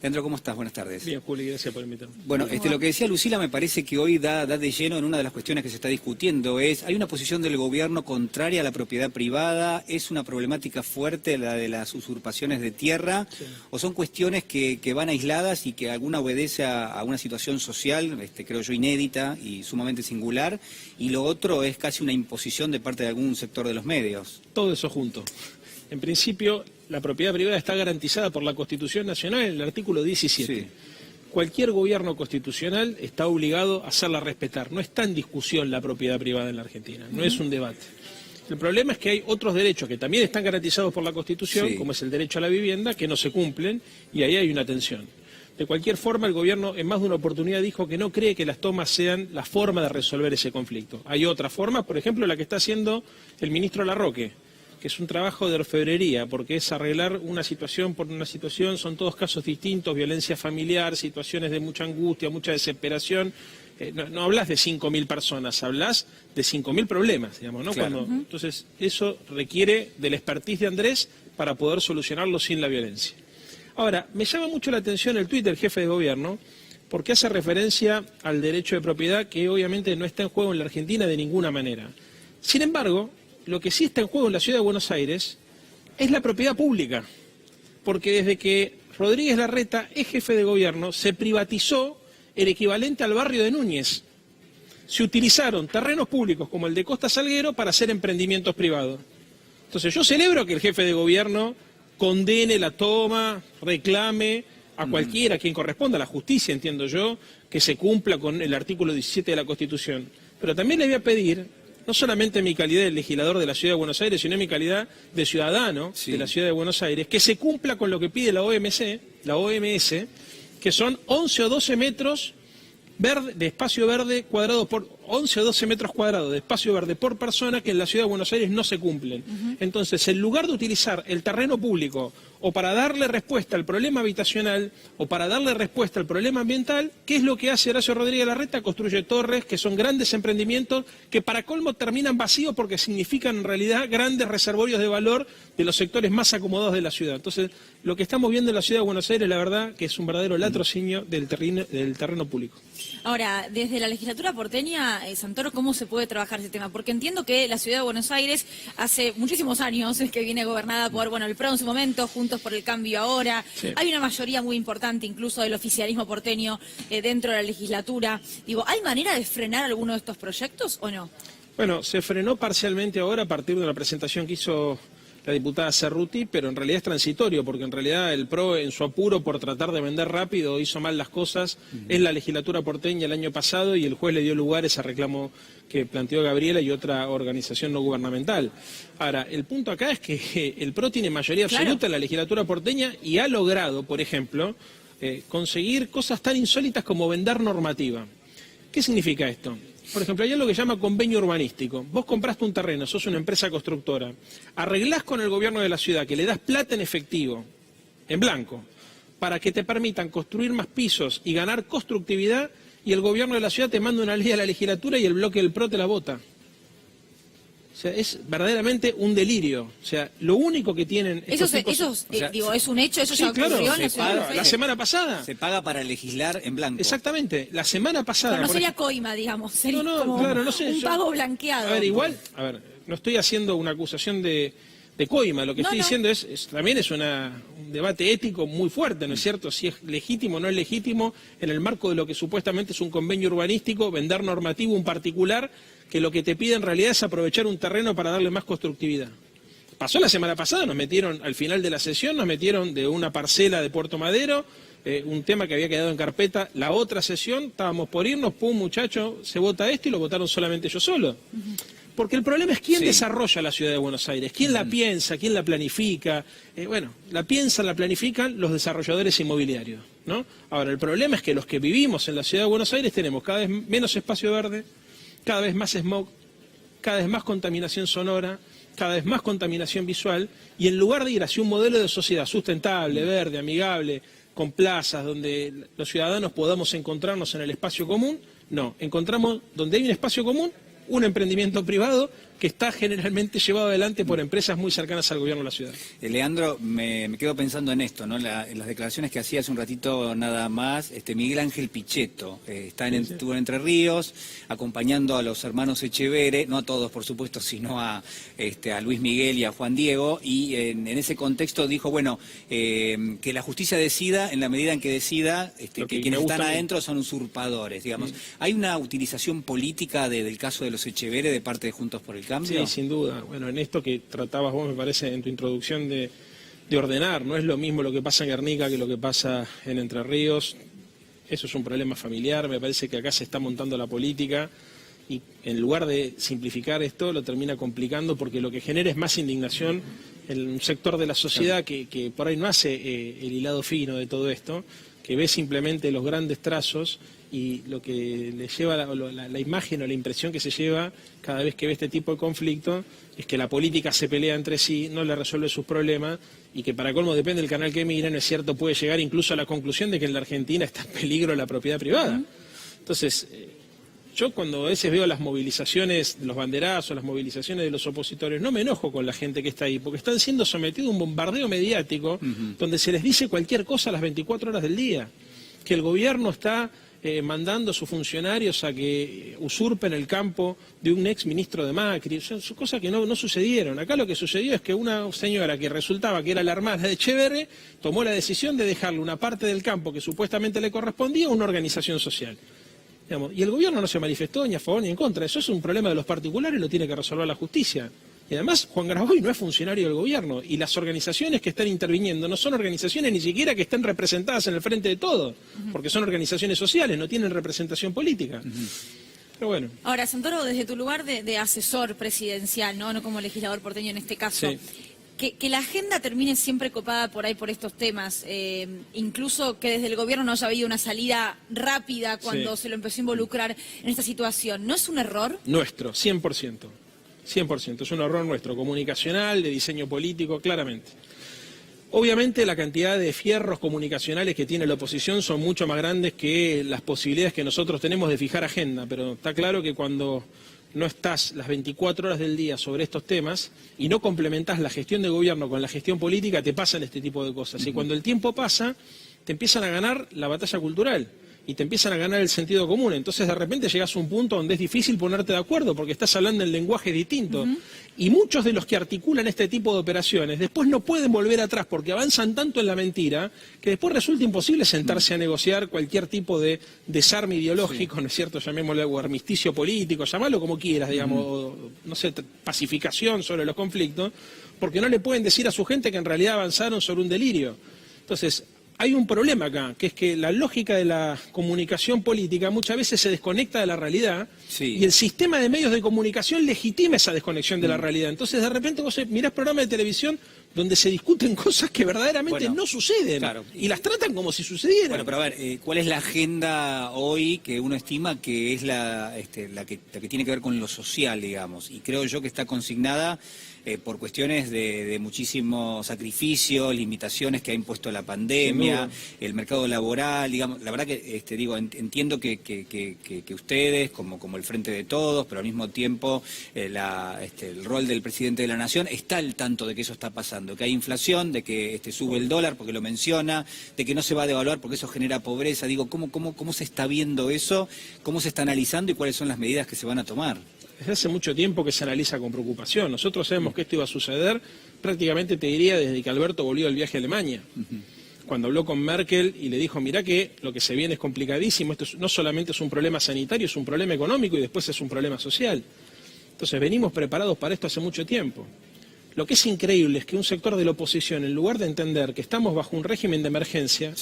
Leandro, ¿cómo estás? Buenas tardes. Bien, Juli, gracias por invitarme. Bueno, lo que decía Lucila me parece que hoy da de lleno en una de las cuestiones que se está discutiendo. Hay una posición del gobierno contraria a la propiedad privada, es una problemática fuerte la de las usurpaciones de tierra, sí. O son cuestiones que van aisladas y que alguna obedece a una situación social, creo yo, inédita y sumamente singular, y lo otro es casi una imposición de parte de algún sector de los medios. Todo eso junto. En principio, la propiedad privada está garantizada por la Constitución Nacional en el artículo 17. Sí. Cualquier gobierno constitucional está obligado a hacerla respetar. No está en discusión la propiedad privada en la Argentina, no es un debate. El problema es que hay otros derechos que también están garantizados por la Constitución, sí, como es el derecho a la vivienda, que no se cumplen, y ahí hay una tensión. De cualquier forma, el gobierno en más de una oportunidad dijo que no cree que las tomas sean la forma de resolver ese conflicto. Hay otra forma, por ejemplo, la que está haciendo el ministro Larroque, que es un trabajo de orfebrería, porque es arreglar una situación por una situación, son todos casos distintos, violencia familiar, situaciones de mucha angustia, mucha desesperación. No hablas de 5.000 personas, hablas de 5.000 problemas, digamos, ¿no? Claro. Entonces, eso requiere del expertise de Andrés para poder solucionarlo sin la violencia. Ahora, me llama mucho la atención el tuit del jefe de gobierno, porque hace referencia al derecho de propiedad que obviamente no está en juego en la Argentina de ninguna manera. Sin embargo, lo que sí está en juego en la ciudad de Buenos Aires es la propiedad pública, porque desde que Rodríguez Larreta es jefe de gobierno se privatizó el equivalente al barrio de Núñez. Se utilizaron terrenos públicos como el de Costa Salguero para hacer emprendimientos privados. Entonces yo celebro que el jefe de gobierno condene la toma, reclame a cualquiera, quien corresponda a la justicia, entiendo yo, que se cumpla con el artículo 17 de la Constitución. Pero también le voy a pedir, no solamente en mi calidad de legislador de la Ciudad de Buenos Aires, sino en mi calidad de ciudadano de la Ciudad de Buenos Aires, que se cumpla con lo que pide la OMS, que son 11 o 12 metros de espacio verde cuadrado por 11 o 12 metros cuadrados de espacio verde por persona, que en la Ciudad de Buenos Aires no se cumplen. Entonces, en lugar de utilizar el terreno público o para darle respuesta al problema habitacional o para darle respuesta al problema ambiental, ¿qué es lo que hace Horacio Rodríguez Larreta? Construye torres que son grandes emprendimientos que para colmo terminan vacíos porque significan en realidad grandes reservorios de valor de los sectores más acomodados de la ciudad. Entonces, lo que estamos viendo en la Ciudad de Buenos Aires, la verdad, que es un verdadero latrocinio del terreno público. Ahora, desde la legislatura porteña, Santoro, ¿cómo se puede trabajar ese tema? Porque entiendo que la Ciudad de Buenos Aires hace muchísimos años es que viene gobernada por, el PRO en su momento, Juntos por el Cambio ahora. Sí. Hay una mayoría muy importante incluso del oficialismo porteño dentro de la legislatura. Digo, ¿hay manera de frenar alguno de estos proyectos o no? Bueno, se frenó parcialmente ahora a partir de la presentación que hizo la diputada Cerruti, pero en realidad es transitorio, porque en realidad el PRO, en su apuro por tratar de vender rápido, hizo mal las cosas en la legislatura porteña el año pasado y el juez le dio lugar a ese reclamo que planteó Gabriela y otra organización no gubernamental. Ahora, el punto acá es que el PRO tiene mayoría absoluta en la legislatura porteña y ha logrado, por ejemplo, conseguir cosas tan insólitas como vender normativa. ¿Qué significa esto? Por ejemplo, hay algo que se llama convenio urbanístico. Vos compraste un terreno, sos una empresa constructora, arreglás con el gobierno de la ciudad que le das plata en efectivo, en blanco, para que te permitan construir más pisos y ganar constructividad, y el gobierno de la ciudad te manda una ley a la legislatura y el bloque del PRO te la vota. O sea, es verdaderamente un delirio. O sea, lo único que tienen... ¿Es un hecho? ¿Eso ya ocurrió en la ciudad? La semana pasada. Se paga para legislar en blanco. Exactamente. La semana pasada... Pero no sería coima, digamos. Sería no sé, un pago blanqueado. A ver, no estoy haciendo una acusación de coima. Lo que estoy diciendo también es un debate ético muy fuerte, ¿no es cierto? Si es legítimo o no es legítimo en el marco de lo que supuestamente es un convenio urbanístico, vender normativo un particular que lo que te pide en realidad es aprovechar un terreno para darle más constructividad. Pasó la semana pasada, nos metieron al final de la sesión, nos metieron de una parcela de Puerto Madero, un tema que había quedado en carpeta, la otra sesión, estábamos por irnos, pum, muchacho, se vota esto y lo votaron solamente yo solo. Porque el problema es quién desarrolla la Ciudad de Buenos Aires, quién la piensa, quién la planifica. La piensan, la planifican los desarrolladores inmobiliarios, ¿no? Ahora, el problema es que los que vivimos en la Ciudad de Buenos Aires tenemos cada vez menos espacio verde, cada vez más smog, cada vez más contaminación sonora, cada vez más contaminación visual, y en lugar de ir hacia un modelo de sociedad sustentable, verde, amigable, con plazas donde los ciudadanos podamos encontrarnos en el espacio común, no, encontramos donde hay un espacio común, un emprendimiento privado que está generalmente llevado adelante por empresas muy cercanas al gobierno de la ciudad. Leandro, me quedo pensando en esto, ¿no? En las declaraciones que hacía hace un ratito nada más, Miguel Ángel Pichetto, estuvo en Entre Ríos, acompañando a los hermanos Echeverre, no a todos por supuesto, sino a Luis Miguel y a Juan Diego, y en ese contexto dijo, bueno, que la justicia decida en la medida en que decida que quienes están adentro son usurpadores, digamos. ¿Hay una utilización política del caso de los Echeverre de parte de Juntos por el Cambio? Sí, sin duda. Bueno, en esto que tratabas vos, me parece, en tu introducción de ordenar, no es lo mismo lo que pasa en Guernica que lo que pasa en Entre Ríos. Eso es un problema familiar, me parece que acá se está montando la política y en lugar de simplificar esto lo termina complicando porque lo que genera es más indignación en un sector de la sociedad que por ahí no hace el hilado fino de todo esto, que ve simplemente los grandes trazos y lo que le lleva la imagen o la impresión que se lleva cada vez que ve este tipo de conflicto es que la política se pelea entre sí, no le resuelve sus problemas y que para colmo depende del canal que miren, es cierto, puede llegar incluso a la conclusión de que en la Argentina está en peligro la propiedad privada. Entonces, yo cuando a veces veo las movilizaciones, los banderazos, las movilizaciones de los opositores, no me enojo con la gente que está ahí, porque están siendo sometidos a un bombardeo mediático donde se les dice cualquier cosa a las 24 horas del día, que el gobierno está mandando a sus funcionarios a que usurpen el campo de un ex ministro de Macri, son cosas que no sucedieron. Acá lo que sucedió es que una señora que resultaba que era la hermana de Echeverre tomó la decisión de dejarle una parte del campo que supuestamente le correspondía a una organización social. Y el gobierno no se manifestó ni a favor ni en contra. Eso es un problema de los particulares, lo tiene que resolver la justicia. Y además, Juan Graboy no es funcionario del gobierno. Y las organizaciones que están interviniendo no son organizaciones ni siquiera que estén representadas en el frente de todo. Porque son organizaciones sociales, no tienen representación política. Pero bueno. Ahora, Santoro, desde tu lugar de asesor presidencial, no como legislador porteño en este caso... Sí. Que la agenda termine siempre copada por ahí por estos temas, incluso que desde el gobierno no haya habido una salida rápida cuando se lo empezó a involucrar en esta situación, ¿no es un error? Nuestro, 100%. 100%, es un error nuestro, comunicacional, de diseño político, claramente. Obviamente la cantidad de fierros comunicacionales que tiene la oposición son mucho más grandes que las posibilidades que nosotros tenemos de fijar agenda, pero está claro que cuando no estás las 24 horas del día sobre estos temas y no complementás la gestión de gobierno con la gestión política, te pasan este tipo de cosas. Y cuando el tiempo pasa, te empiezan a ganar la batalla cultural y te empiezan a ganar el sentido común. Entonces de repente llegas a un punto donde es difícil ponerte de acuerdo porque estás hablando en lenguaje distinto. Y muchos de los que articulan este tipo de operaciones después no pueden volver atrás porque avanzan tanto en la mentira que después resulta imposible sentarse a negociar cualquier tipo de desarme ideológico, ¿no es cierto? Llamémosle o armisticio político, llamalo como quieras, digamos, o, no sé, pacificación sobre los conflictos, porque no le pueden decir a su gente que en realidad avanzaron sobre un delirio. Entonces, hay un problema acá, que es que la lógica de la comunicación política muchas veces se desconecta de la realidad y el sistema de medios de comunicación legitima esa desconexión de la realidad. Entonces de repente vos mirás programas de televisión donde se discuten cosas que verdaderamente no suceden y las tratan como si sucedieran. Bueno, pero a ver, ¿cuál es la agenda hoy que uno estima que es la que tiene que ver con lo social, digamos? Y creo yo que está consignada por cuestiones de muchísimo sacrificio, limitaciones que ha impuesto la pandemia, el mercado laboral, digamos. La verdad que entiendo que ustedes, como el Frente de Todos, pero al mismo tiempo el rol del presidente de la Nación está al tanto de que eso está pasando, que hay inflación, de que sube el dólar porque lo menciona, de que no se va a devaluar porque eso genera pobreza. Digo, ¿cómo se está viendo eso? ¿Cómo se está analizando y cuáles son las medidas que se van a tomar? Desde hace mucho tiempo que se analiza con preocupación. Nosotros sabemos que esto iba a suceder, prácticamente te diría desde que Alberto volvió del viaje a Alemania. Cuando habló con Merkel y le dijo, mirá que lo que se viene es complicadísimo, esto no solamente es un problema sanitario, es un problema económico y después es un problema social. Entonces venimos preparados para esto hace mucho tiempo. Lo que es increíble es que un sector de la oposición, en lugar de entender que estamos bajo un régimen de emergencia,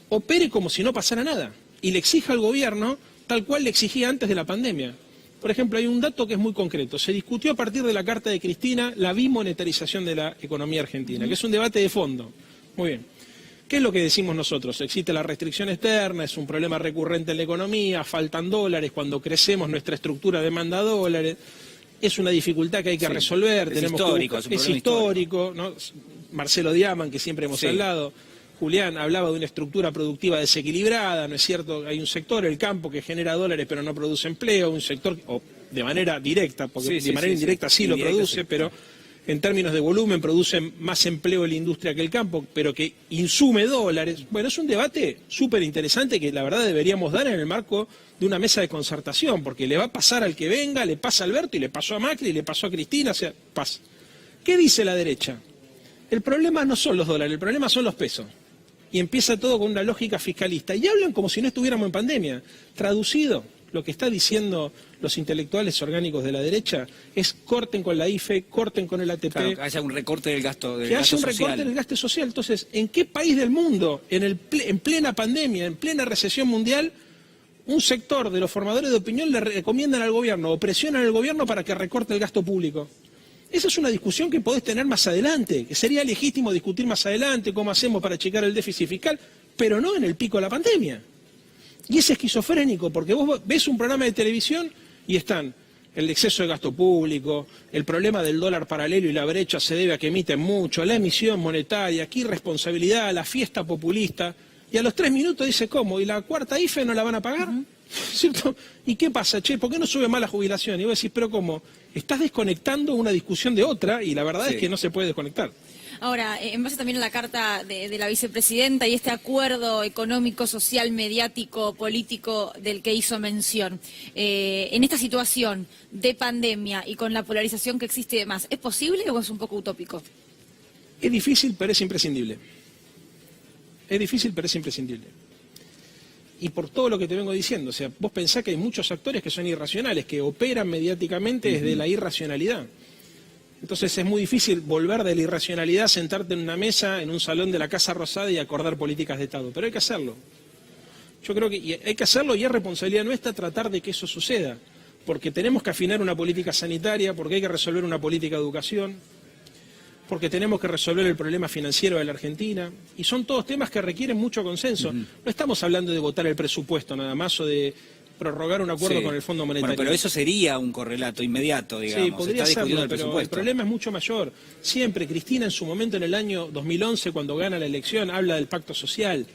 opere como si no pasara nada y le exija al gobierno tal cual le exigía antes de la pandemia. Por ejemplo, hay un dato que es muy concreto. Se discutió a partir de la carta de Cristina la bimonetarización de la economía argentina, que es un debate de fondo. Muy bien. ¿Qué es lo que decimos nosotros? Existe la restricción externa, es un problema recurrente en la economía, faltan dólares, cuando crecemos nuestra estructura demanda dólares, es una dificultad que hay que resolver. Es histórico, es histórico, ¿no? Marcelo Diaman, que siempre hemos hablado, Julián hablaba de una estructura productiva desequilibrada, ¿no es cierto? Hay un sector, el campo, que genera dólares pero no produce empleo, un sector, o de manera directa, porque Sí, de manera indirecta sí lo Indirecta, produce, sí. pero en términos de volumen produce más empleo en la industria que el campo, pero que insume dólares. Bueno, es un debate súper interesante que la verdad deberíamos dar en el marco de una mesa de concertación, porque le va a pasar al que venga, le pasa a Alberto y le pasó a Macri y le pasó a Cristina, o sea, pasa. ¿Qué dice la derecha? El problema no son los dólares, el problema son los pesos. Y empieza todo con una lógica fiscalista. Y hablan como si no estuviéramos en pandemia. Traducido, lo que está diciendo los intelectuales orgánicos de la derecha es corten con la IFE, corten con el ATP. Claro, que haya un recorte del gasto Que haya un recorte del gasto social. Entonces, ¿en qué país del mundo, en plena pandemia, en plena recesión mundial, un sector de los formadores de opinión le recomiendan al gobierno o presionan al gobierno para que recorte el gasto público? Esa es una discusión que podés tener más adelante, que sería legítimo discutir más adelante cómo hacemos para achicar el déficit fiscal, pero no en el pico de la pandemia. Y es esquizofrénico, porque vos ves un programa de televisión y están el exceso de gasto público, el problema del dólar paralelo y la brecha se debe a que emiten mucho, la emisión monetaria, aquí irresponsabilidad, la fiesta populista, y a los 3 minutos dice, ¿cómo? ¿Y la cuarta IFE no la van a pagar? ¿Cierto? ¿Y qué pasa, che? ¿Por qué no sube más la jubilación? Y vos decís, pero ¿cómo? Estás desconectando una discusión de otra y la verdad es que no se puede desconectar. Ahora, en base también a la carta de la vicepresidenta y este acuerdo económico, social, mediático, político del que hizo mención, en esta situación de pandemia y con la polarización que existe y demás, ¿es posible o es un poco utópico? Es difícil, pero es imprescindible. Es difícil, pero es imprescindible. Y por todo lo que te vengo diciendo, o sea, vos pensás que hay muchos actores que son irracionales, que operan mediáticamente desde la irracionalidad. Entonces es muy difícil volver de la irracionalidad, sentarte en una mesa, en un salón de la Casa Rosada y acordar políticas de Estado. Pero hay que hacerlo. Yo creo que hay que hacerlo y es responsabilidad nuestra tratar de que eso suceda. Porque tenemos que afinar una política sanitaria, porque hay que resolver una política de educación, porque tenemos que resolver el problema financiero de la Argentina. Y son todos temas que requieren mucho consenso. No estamos hablando de votar el presupuesto nada más o de prorrogar un acuerdo con el Fondo Monetario. Bueno, pero eso sería un correlato inmediato, digamos. Sí, podría serlo, pero el presupuesto. problema es mucho mayor. Siempre, Cristina en su momento en el año 2011, cuando gana la elección, habla del pacto social.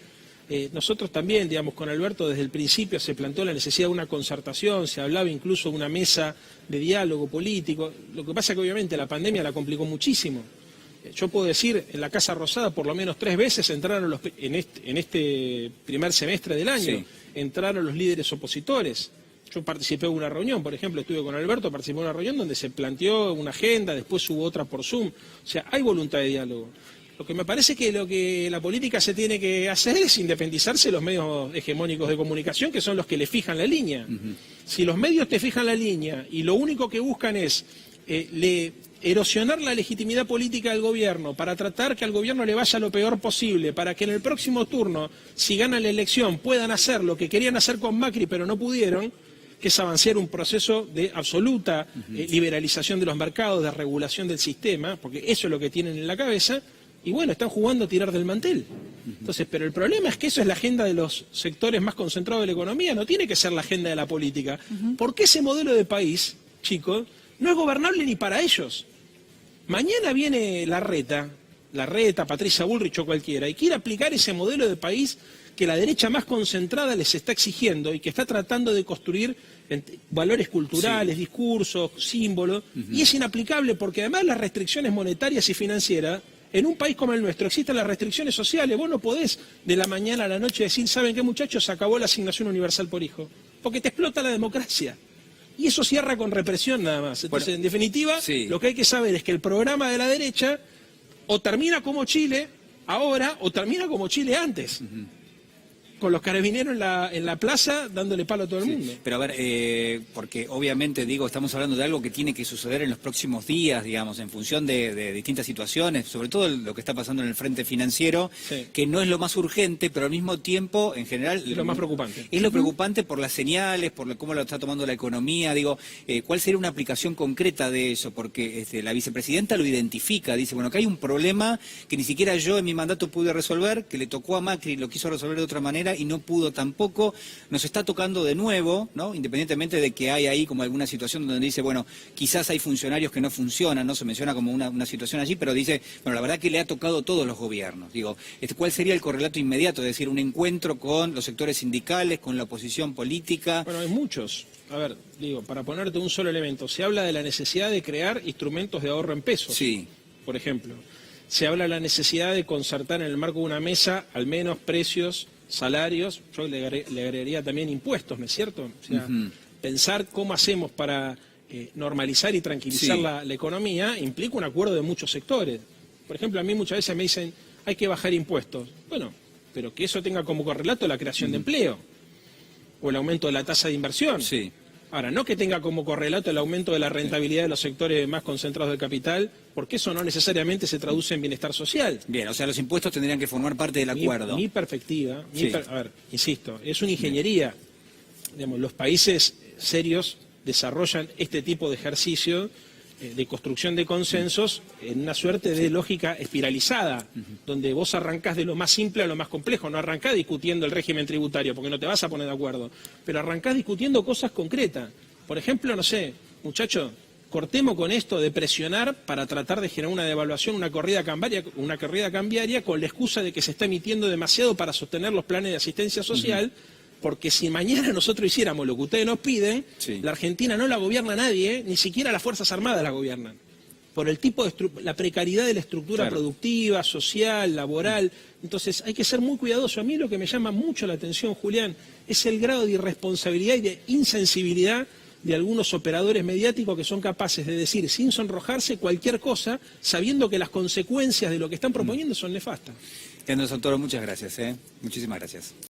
Nosotros también, digamos, con Alberto desde el principio se planteó la necesidad de una concertación, se hablaba incluso de una mesa de diálogo político. Lo que pasa es que obviamente la pandemia la complicó muchísimo. Yo puedo decir, en la Casa Rosada por lo menos 3 veces entraron en este primer semestre del año, entraron los líderes opositores. Yo participé en una reunión, por ejemplo, estuve con Alberto, participé en una reunión donde se planteó una agenda, después hubo otra por Zoom. O sea, hay voluntad de diálogo. Lo que me parece que lo que la política se tiene que hacer es independizarse de los medios hegemónicos de comunicación, que son los que le fijan la línea. Si los medios te fijan la línea y lo único que buscan es erosionar la legitimidad política del gobierno para tratar que al gobierno le vaya lo peor posible, para que en el próximo turno, si ganan la elección, puedan hacer lo que querían hacer con Macri pero no pudieron, que es avanzar un proceso de absoluta liberalización de los mercados, de regulación del sistema, porque eso es lo que tienen en la cabeza, y bueno, están jugando a tirar del mantel. Entonces, pero el problema es que eso es la agenda de los sectores más concentrados de la economía, no tiene que ser la agenda de la política. Porque ese modelo de país, chicos, no es gobernable ni para ellos. Mañana viene Larreta, Patricia Bullrich o cualquiera, y quiere aplicar ese modelo de país que la derecha más concentrada les está exigiendo y que está tratando de construir valores culturales, discursos, símbolos, y es inaplicable porque además las restricciones monetarias y financieras, en un país como el nuestro existen las restricciones sociales. Vos no podés de la mañana a la noche decir, ¿saben qué, muchachos? Se acabó la asignación universal por hijo, porque te explota la democracia. Y eso cierra con represión nada más. Entonces, en definitiva, lo que hay que saber es que el programa de la derecha o termina como Chile ahora o termina como Chile antes. Con los carabineros en la plaza dándole palo a todo el mundo. Pero a ver, porque obviamente, digo, estamos hablando de algo que tiene que suceder en los próximos días, digamos, en función de distintas situaciones, sobre todo lo que está pasando en el frente financiero, que no es lo más urgente, pero al mismo tiempo, en general... Es lo más preocupante. Es lo preocupante por las señales, por cómo lo está tomando la economía, digo, ¿cuál sería una aplicación concreta de eso? Porque la vicepresidenta lo identifica, dice, bueno, que hay un problema que ni siquiera yo en mi mandato pude resolver, que le tocó a Macri, lo quiso resolver de otra manera, y no pudo tampoco, nos está tocando de nuevo, ¿no? Independientemente de que hay ahí como alguna situación donde dice, bueno, quizás hay funcionarios que no funcionan, no se menciona como una situación allí, pero dice, bueno, la verdad que le ha tocado a todos los gobiernos. Digo, ¿cuál sería el correlato inmediato? Es decir, un encuentro con los sectores sindicales, con la oposición política. Bueno, hay muchos. a ver, digo, para ponerte un solo elemento, se habla de la necesidad de crear instrumentos de ahorro en pesos, Sí. por ejemplo. Se habla de la necesidad de concertar en el marco de una mesa al menos precios, salarios, yo le agregaría también impuestos, ¿no es cierto? O sea, pensar cómo hacemos para normalizar y tranquilizar Sí. la economía implica un acuerdo de muchos sectores. Por ejemplo, a mí muchas veces me dicen, hay que bajar impuestos. Bueno, pero que eso tenga como correlato la creación de empleo o el aumento de la tasa de inversión. Sí. Ahora, no que tenga como correlato el aumento de la rentabilidad de los sectores más concentrados del capital, porque eso no necesariamente se traduce en bienestar social. Bien, o sea, los impuestos tendrían que formar parte del acuerdo. Mi perspectiva, Sí. a ver, insisto, es una ingeniería. Digamos, los países serios desarrollan este tipo de ejercicio de construcción de consensos en una suerte de lógica espiralizada, donde vos arrancás de lo más simple a lo más complejo, no arrancás discutiendo el régimen tributario, porque no te vas a poner de acuerdo, pero arrancás discutiendo cosas concretas. Por ejemplo, no sé, muchachos, cortemos con esto de presionar para tratar de generar una devaluación, una corrida cambiaria con la excusa de que se está emitiendo demasiado para sostener los planes de asistencia social. Porque si mañana nosotros hiciéramos lo que ustedes nos piden, Sí. la Argentina no la gobierna nadie, ni siquiera las Fuerzas Armadas la gobiernan. Por el tipo de la precariedad de la estructura Claro. productiva, social, laboral. Entonces hay que ser muy cuidadoso. A mí lo que me llama mucho la atención, Julián, es el grado de irresponsabilidad y de insensibilidad de algunos operadores mediáticos que son capaces de decir sin sonrojarse cualquier cosa, sabiendo que las consecuencias de lo que están proponiendo son nefastas. Leandro Santoro, muchas gracias. Muchísimas gracias.